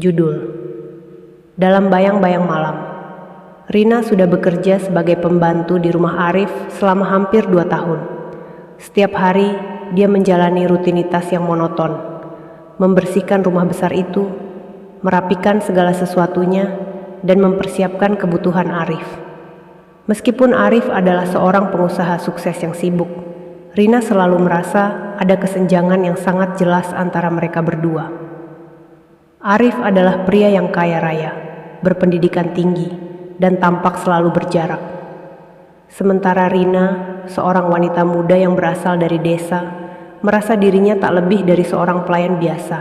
Judul: Dalam Bayang-Bayang Malam. Rina sudah bekerja sebagai pembantu di rumah Arif selama hampir 2 tahun. Setiap hari, dia menjalani rutinitas yang monoton. Membersihkan rumah besar itu, merapikan segala sesuatunya, dan mempersiapkan kebutuhan Arif. Meskipun Arif adalah seorang pengusaha sukses yang sibuk, Rina selalu merasa ada kesenjangan yang sangat jelas antara mereka berdua. Arif adalah pria yang kaya raya, berpendidikan tinggi, dan tampak selalu berjarak. Sementara Rina, seorang wanita muda yang berasal dari desa, merasa dirinya tak lebih dari seorang pelayan biasa.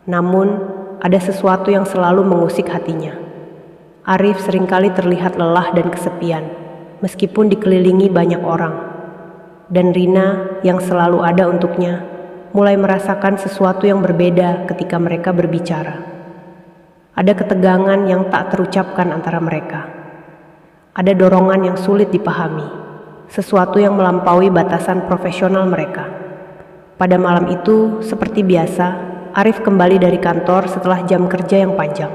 Namun, ada sesuatu yang selalu mengusik hatinya. Arif seringkali terlihat lelah dan kesepian, meskipun dikelilingi banyak orang. Dan Rina, yang selalu ada untuknya, mulai merasakan sesuatu yang berbeda ketika mereka berbicara. Ada ketegangan yang tak terucapkan antara mereka. Ada dorongan yang sulit dipahami, sesuatu yang melampaui batasan profesional mereka. Pada malam itu, seperti biasa, Arif kembali dari kantor setelah jam kerja yang panjang.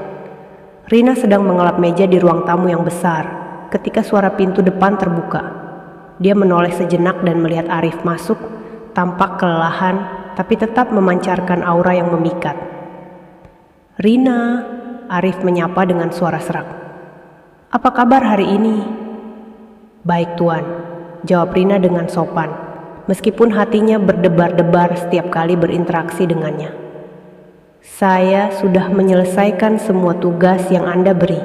Rina sedang mengelap meja di ruang tamu yang besar ketika suara pintu depan terbuka. Dia menoleh sejenak dan melihat Arif masuk, tampak kelelahan tapi tetap memancarkan aura yang memikat. "Rina," Arif menyapa dengan suara serak. "Apa kabar hari ini?" "Baik, Tuan," jawab Rina dengan sopan, meskipun hatinya berdebar-debar setiap kali berinteraksi dengannya. "Saya sudah menyelesaikan semua tugas yang Anda beri."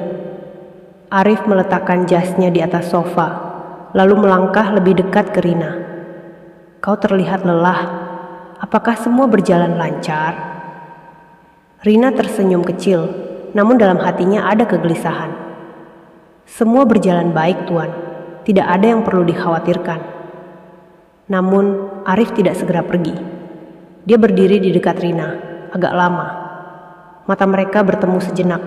Arif meletakkan jasnya di atas sofa, lalu melangkah lebih dekat ke Rina. "Kau terlihat lelah. Apakah semua berjalan lancar?" Rina tersenyum kecil, namun dalam hatinya ada kegelisahan. "Semua berjalan baik, Tuan. Tidak ada yang perlu dikhawatirkan." Namun, Arif tidak segera pergi. Dia berdiri di dekat Rina, agak lama. Mata mereka bertemu sejenak,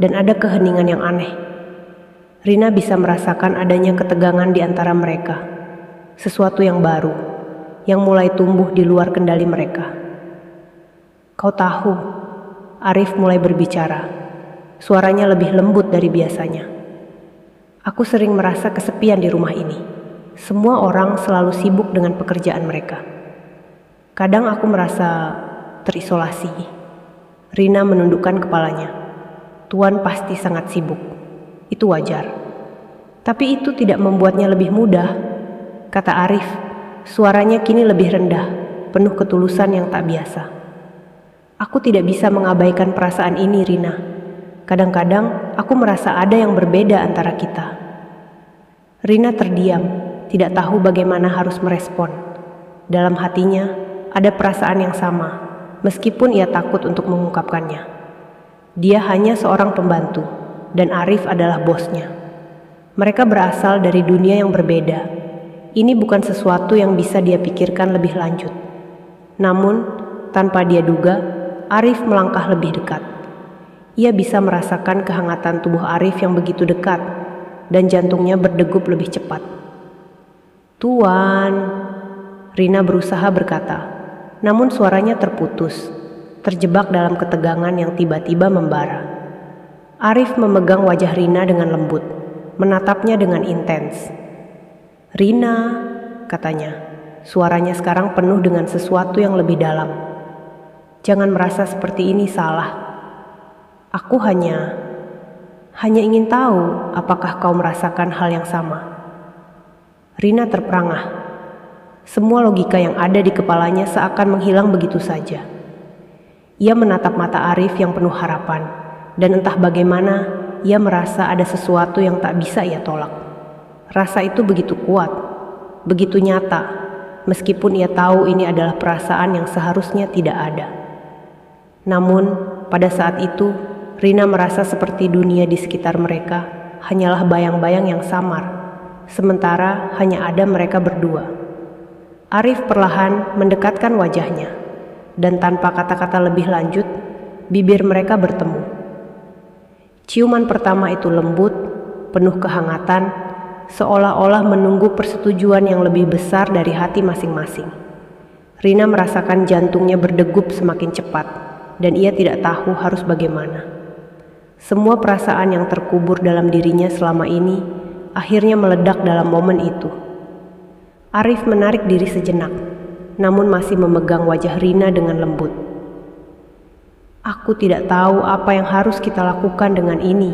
dan ada keheningan yang aneh. Rina bisa merasakan adanya ketegangan di antara mereka, sesuatu yang baru, yang mulai tumbuh di luar kendali mereka. "Kau tahu," Arif mulai berbicara. Suaranya lebih lembut dari biasanya. "Aku sering merasa kesepian di rumah ini. Semua orang selalu sibuk dengan pekerjaan mereka. Kadang aku merasa terisolasi." Rina menundukkan kepalanya. "Tuan pasti sangat sibuk. Itu wajar. Tapi itu tidak membuatnya lebih mudah," kata Arif. Suaranya kini lebih rendah, penuh ketulusan yang tak biasa. "Aku tidak bisa mengabaikan perasaan ini, Rina. Kadang-kadang aku merasa ada yang berbeda antara kita." Rina terdiam, tidak tahu bagaimana harus merespon. Dalam hatinya ada perasaan yang sama, meskipun ia takut untuk mengungkapkannya. Dia hanya seorang pembantu, dan Arif adalah bosnya. Mereka berasal dari dunia yang berbeda. Ini bukan sesuatu yang bisa dia pikirkan lebih lanjut. Namun, tanpa dia duga, Arif melangkah lebih dekat. Ia bisa merasakan kehangatan tubuh Arif yang begitu dekat, dan jantungnya berdegup lebih cepat. "Tuan," Rina berusaha berkata, namun suaranya terputus, terjebak dalam ketegangan yang tiba-tiba membara. Arif memegang wajah Rina dengan lembut, menatapnya dengan intens. "Rina," katanya, suaranya sekarang penuh dengan sesuatu yang lebih dalam. "Jangan merasa seperti ini salah. Aku hanya ingin tahu apakah kau merasakan hal yang sama." Rina terperangah. Semua logika yang ada di kepalanya seakan menghilang begitu saja. Ia menatap mata Arif yang penuh harapan, dan entah bagaimana ia merasa ada sesuatu yang tak bisa ia tolak. Rasa itu begitu kuat, begitu nyata, meskipun ia tahu ini adalah perasaan yang seharusnya tidak ada. Namun, pada saat itu, Rina merasa seperti dunia di sekitar mereka hanyalah bayang-bayang yang samar, sementara hanya ada mereka berdua. Arif perlahan mendekatkan wajahnya, dan tanpa kata-kata lebih lanjut, bibir mereka bertemu. Ciuman pertama itu lembut, penuh kehangatan, seolah-olah menunggu persetujuan yang lebih besar dari hati masing-masing. Rina merasakan jantungnya berdegup semakin cepat, dan ia tidak tahu harus bagaimana. Semua perasaan yang terkubur dalam dirinya selama ini akhirnya meledak dalam momen itu. Arif menarik diri sejenak, namun masih memegang wajah Rina dengan lembut. "Aku tidak tahu apa yang harus kita lakukan dengan ini,"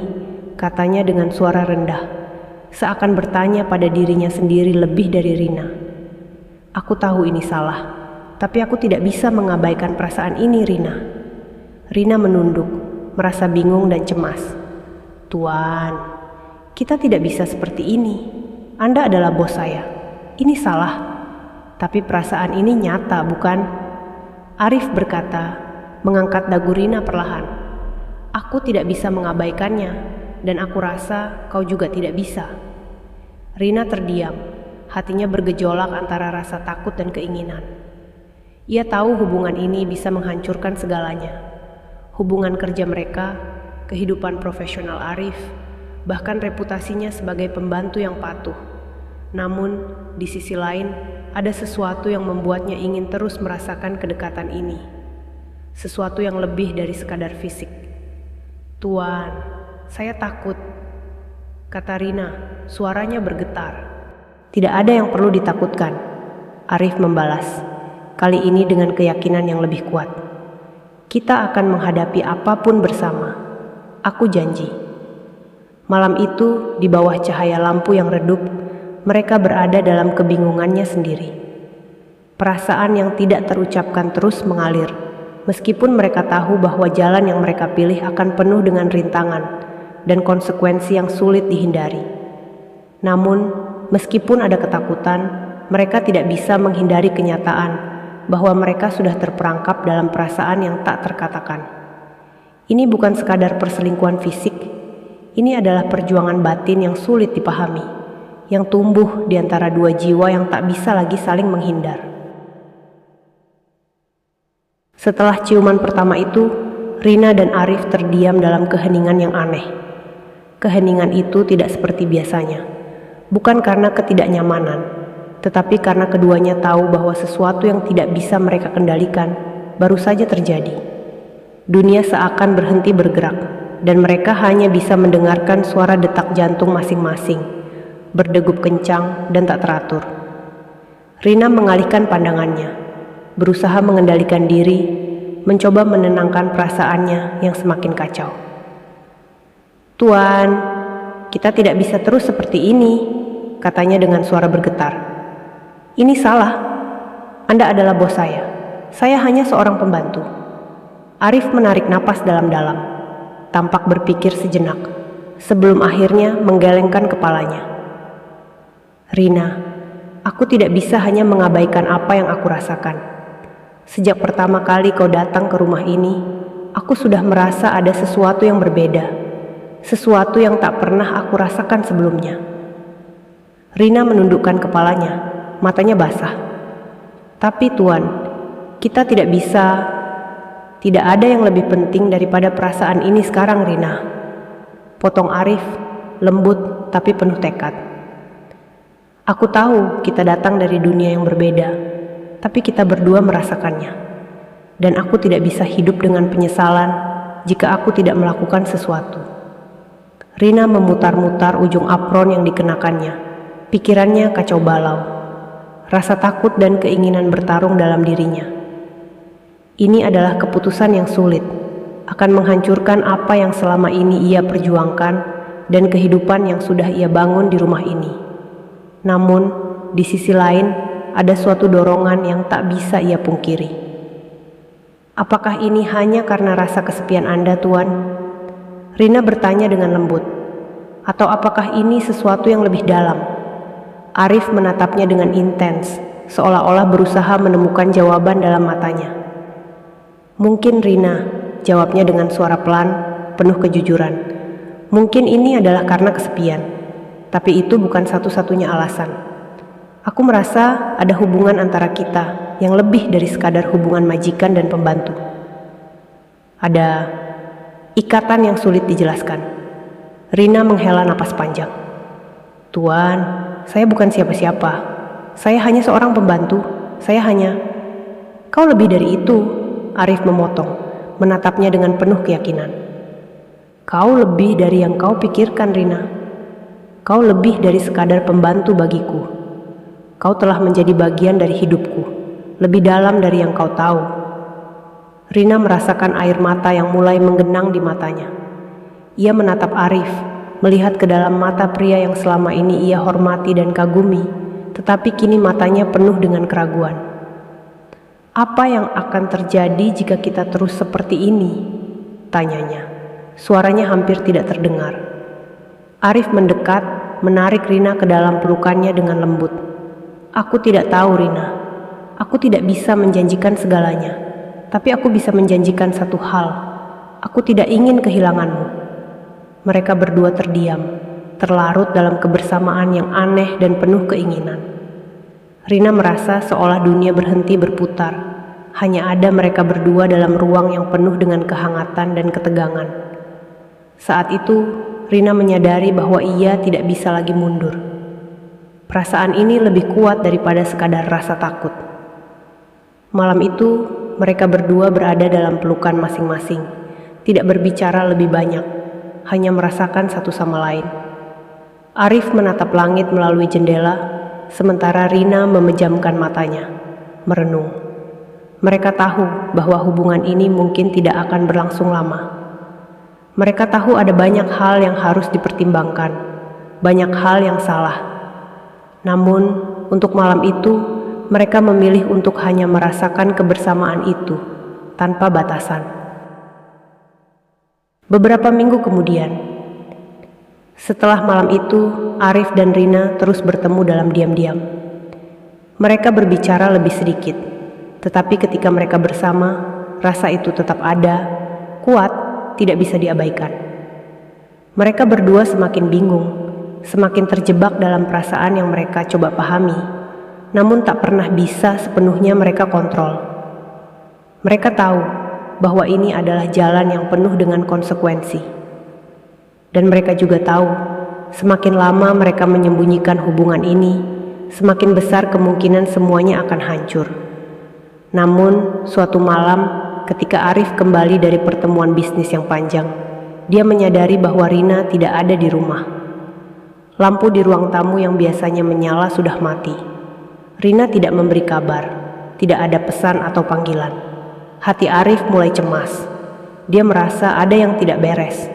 katanya dengan suara rendah, seakan bertanya pada dirinya sendiri lebih dari Rina. "Aku tahu ini salah, tapi aku tidak bisa mengabaikan perasaan ini, Rina." Rina menunduk, merasa bingung dan cemas. "Tuan, kita tidak bisa seperti ini. Anda adalah bos saya. Ini salah. Tapi perasaan ini nyata, bukan?" Arif berkata, mengangkat dagu Rina perlahan. "Aku tidak bisa mengabaikannya, dan aku rasa kau juga tidak bisa." Rina terdiam, hatinya bergejolak antara rasa takut dan keinginan. Ia tahu hubungan ini bisa menghancurkan segalanya. Hubungan kerja mereka, kehidupan profesional Arif, bahkan reputasinya sebagai pembantu yang patuh. Namun, di sisi lain, ada sesuatu yang membuatnya ingin terus merasakan kedekatan ini. Sesuatu yang lebih dari sekadar fisik. "Tuan, saya takut," kata Rina, suaranya bergetar. "Tidak ada yang perlu ditakutkan," Arif membalas, kali ini dengan keyakinan yang lebih kuat. "Kita akan menghadapi apapun bersama. Aku janji." Malam itu, di bawah cahaya lampu yang redup, mereka berada dalam kebingungannya sendiri. Perasaan yang tidak terucapkan terus mengalir, meskipun mereka tahu bahwa jalan yang mereka pilih akan penuh dengan rintangan dan konsekuensi yang sulit dihindari. Namun, meskipun ada ketakutan, mereka tidak bisa menghindari kenyataan bahwa mereka sudah terperangkap dalam perasaan yang tak terkatakan. Ini bukan sekadar perselingkuhan fisik, ini adalah perjuangan batin yang sulit dipahami, yang tumbuh di antara dua jiwa yang tak bisa lagi saling menghindar. Setelah ciuman pertama itu, Rina dan Arif terdiam dalam keheningan yang aneh. Keheningan itu tidak seperti biasanya, bukan karena ketidaknyamanan, tetapi karena keduanya tahu bahwa sesuatu yang tidak bisa mereka kendalikan baru saja terjadi. Dunia seakan berhenti bergerak, dan mereka hanya bisa mendengarkan suara detak jantung masing-masing, berdegup kencang dan tak teratur. Rina mengalihkan pandangannya, berusaha mengendalikan diri, mencoba menenangkan perasaannya yang semakin kacau. "Tuan, kita tidak bisa terus seperti ini," katanya dengan suara bergetar. "Ini salah. Anda adalah bos saya. Saya hanya seorang pembantu." Arif menarik napas dalam-dalam, tampak berpikir sejenak, sebelum akhirnya menggelengkan kepalanya. "Rina, aku tidak bisa hanya mengabaikan apa yang aku rasakan. Sejak pertama kali kau datang ke rumah ini, aku sudah merasa ada sesuatu yang berbeda, sesuatu yang tak pernah aku rasakan sebelumnya." Rina menundukkan kepalanya, matanya basah. "Tapi Tuan, kita tidak bisa. Tidak ada yang lebih penting daripada perasaan ini sekarang, Rina," potong Arif, lembut tapi penuh tekad. "Aku tahu kita datang dari dunia yang berbeda, tapi kita berdua merasakannya. Dan aku tidak bisa hidup dengan penyesalan jika aku tidak melakukan sesuatu." Rina memutar-mutar ujung apron yang dikenakannya. Pikirannya kacau balau. Rasa takut dan keinginan bertarung dalam dirinya. Ini adalah keputusan yang sulit, akan menghancurkan apa yang selama ini ia perjuangkan dan kehidupan yang sudah ia bangun di rumah ini. Namun, di sisi lain, ada suatu dorongan yang tak bisa ia pungkiri. "Apakah ini hanya karena rasa kesepian Anda, Tuan?" Rina bertanya dengan lembut. "Atau apakah ini sesuatu yang lebih dalam?" Arif menatapnya dengan intens, seolah-olah berusaha menemukan jawaban dalam matanya. "Mungkin, Rina," jawabnya dengan suara pelan, penuh kejujuran. "Mungkin ini adalah karena kesepian, tapi itu bukan satu-satunya alasan. Aku merasa ada hubungan antara kita yang lebih dari sekadar hubungan majikan dan pembantu. Ada ikatan yang sulit dijelaskan." Rina menghela napas panjang. "Tuan, saya bukan siapa-siapa. Saya hanya seorang pembantu. Saya hanya..." "Kau lebih dari itu," Arif memotong, menatapnya dengan penuh keyakinan. Kau lebih dari yang kau pikirkan, Rina. Kau lebih dari sekadar pembantu bagiku. Kau telah menjadi bagian dari hidupku, lebih dalam dari yang kau tahu. Rina merasakan air mata yang mulai menggenang di matanya. Ia menatap Arif, melihat ke dalam mata pria yang selama ini ia hormati dan kagumi, tetapi kini matanya penuh dengan keraguan. Apa yang akan terjadi jika kita terus seperti ini? Tanyanya. Suaranya hampir tidak terdengar. Arif mendekat, menarik Rina ke dalam pelukannya dengan lembut. Aku tidak tahu, Rina. Aku tidak bisa menjanjikan segalanya, tapi aku bisa menjanjikan satu hal. Aku tidak ingin kehilanganmu. Mereka berdua terdiam, terlarut dalam kebersamaan yang aneh dan penuh keinginan. Rina merasa seolah dunia berhenti berputar. Hanya ada mereka berdua dalam ruang yang penuh dengan kehangatan dan ketegangan. Saat itu, Rina menyadari bahwa ia tidak bisa lagi mundur. Perasaan ini lebih kuat daripada sekadar rasa takut. Malam itu, mereka berdua berada dalam pelukan masing-masing, tidak berbicara lebih banyak, hanya merasakan satu sama lain. Arif menatap langit melalui jendela, sementara Rina memejamkan matanya, merenung. Mereka tahu bahwa hubungan ini mungkin tidak akan berlangsung lama. Mereka tahu ada banyak hal yang harus dipertimbangkan, banyak hal yang salah. Namun, untuk malam itu, mereka memilih untuk hanya merasakan kebersamaan itu, tanpa batasan. Beberapa minggu kemudian, setelah malam itu, Arif dan Rina terus bertemu dalam diam-diam. Mereka berbicara lebih sedikit, tetapi ketika mereka bersama, rasa itu tetap ada, kuat, tidak bisa diabaikan. Mereka berdua semakin bingung, semakin terjebak dalam perasaan yang mereka coba pahami, namun tak pernah bisa sepenuhnya mereka kontrol. Mereka tahu bahwa ini adalah jalan yang penuh dengan konsekuensi. Dan mereka juga tahu, semakin lama mereka menyembunyikan hubungan ini, semakin besar kemungkinan semuanya akan hancur. Namun, suatu malam, ketika Arif kembali dari pertemuan bisnis yang panjang, dia menyadari bahwa Rina tidak ada di rumah. Lampu di ruang tamu yang biasanya menyala sudah mati. Rina tidak memberi kabar, tidak ada pesan atau panggilan. Hati Arif mulai cemas. Dia merasa ada yang tidak beres.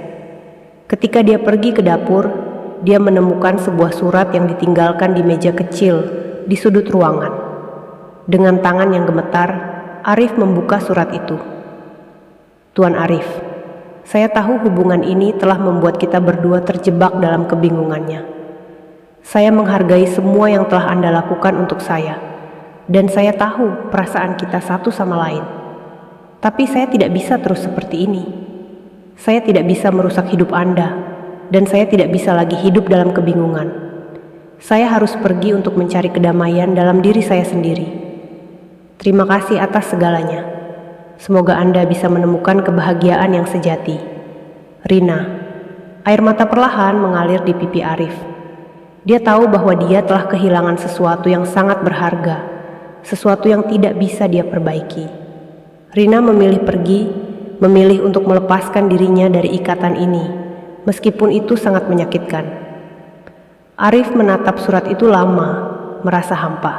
Ketika dia pergi ke dapur, dia menemukan sebuah surat yang ditinggalkan di meja kecil di sudut ruangan. Dengan tangan yang gemetar, Arif membuka surat itu. Tuan Arif, saya tahu hubungan ini telah membuat kita berdua terjebak dalam kebingungannya. Saya menghargai semua yang telah Anda lakukan untuk saya, dan saya tahu perasaan kita satu sama lain. Tapi saya tidak bisa terus seperti ini. Saya tidak bisa merusak hidup Anda, dan saya tidak bisa lagi hidup dalam kebingungan. Saya harus pergi untuk mencari kedamaian dalam diri saya sendiri. Terima kasih atas segalanya. Semoga Anda bisa menemukan kebahagiaan yang sejati. Rina. Air mata perlahan mengalir di pipi Arif. Dia tahu bahwa dia telah kehilangan sesuatu yang sangat berharga, sesuatu yang tidak bisa dia perbaiki. Rina memilih pergi, memilih untuk melepaskan dirinya dari ikatan ini, meskipun itu sangat menyakitkan. Arif menatap surat itu lama, merasa hampa.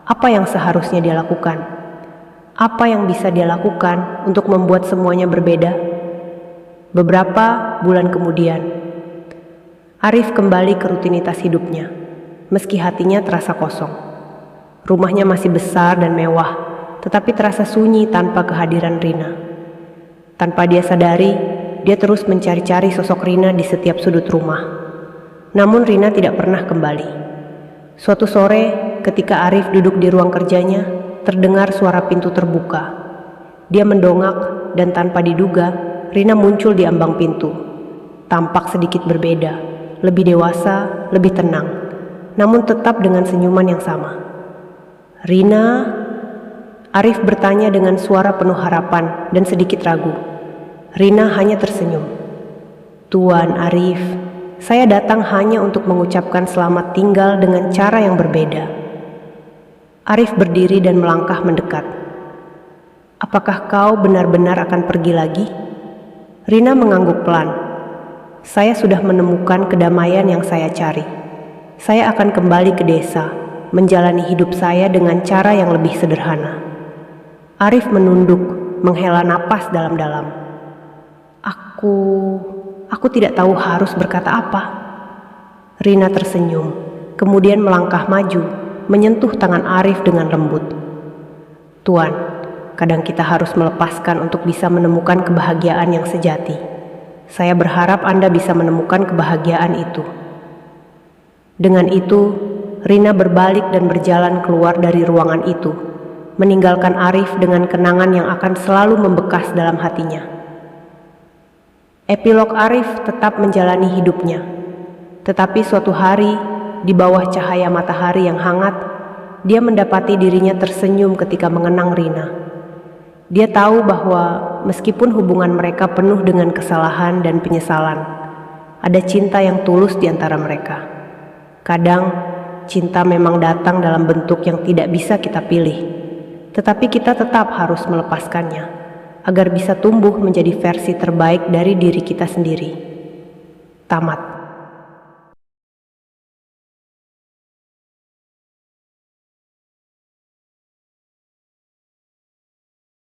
Apa yang seharusnya dia lakukan? Apa yang bisa dia lakukan untuk membuat semuanya berbeda? Beberapa bulan kemudian, Arif kembali ke rutinitas hidupnya, meski hatinya terasa kosong. Rumahnya masih besar dan mewah, tetapi terasa sunyi tanpa kehadiran Rina. Tanpa dia sadari, dia terus mencari-cari sosok Rina di setiap sudut rumah. Namun Rina tidak pernah kembali. Suatu sore, ketika Arif duduk di ruang kerjanya, terdengar suara pintu terbuka. Dia mendongak, dan tanpa diduga, Rina muncul di ambang pintu. Tampak sedikit berbeda, lebih dewasa, lebih tenang, namun tetap dengan senyuman yang sama. Rina? Arif bertanya dengan suara penuh harapan dan sedikit ragu. Rina hanya tersenyum. Tuan Arif, saya datang hanya untuk mengucapkan selamat tinggal dengan cara yang berbeda. Arif berdiri dan melangkah mendekat. Apakah kau benar-benar akan pergi lagi? Rina mengangguk pelan. Saya sudah menemukan kedamaian yang saya cari. Saya akan kembali ke desa, menjalani hidup saya dengan cara yang lebih sederhana. Arif menunduk, menghela napas dalam-dalam. Aku tidak tahu harus berkata apa. Rina tersenyum, kemudian melangkah maju, menyentuh tangan Arif dengan lembut. Tuan, kadang kita harus melepaskan untuk bisa menemukan kebahagiaan yang sejati. Saya berharap Anda bisa menemukan kebahagiaan itu. Dengan itu, Rina berbalik dan berjalan keluar dari ruangan itu, meninggalkan Arif dengan kenangan yang akan selalu membekas dalam hatinya. Epilog Arif tetap menjalani hidupnya, tetapi suatu hari, di bawah cahaya matahari yang hangat, dia mendapati dirinya tersenyum ketika mengenang Rina. Dia tahu bahwa meskipun hubungan mereka penuh dengan kesalahan dan penyesalan, ada cinta yang tulus di antara mereka. Kadang, cinta memang datang dalam bentuk yang tidak bisa kita pilih, tetapi kita tetap harus melepaskannya, agar bisa tumbuh menjadi versi terbaik dari diri kita sendiri. Tamat.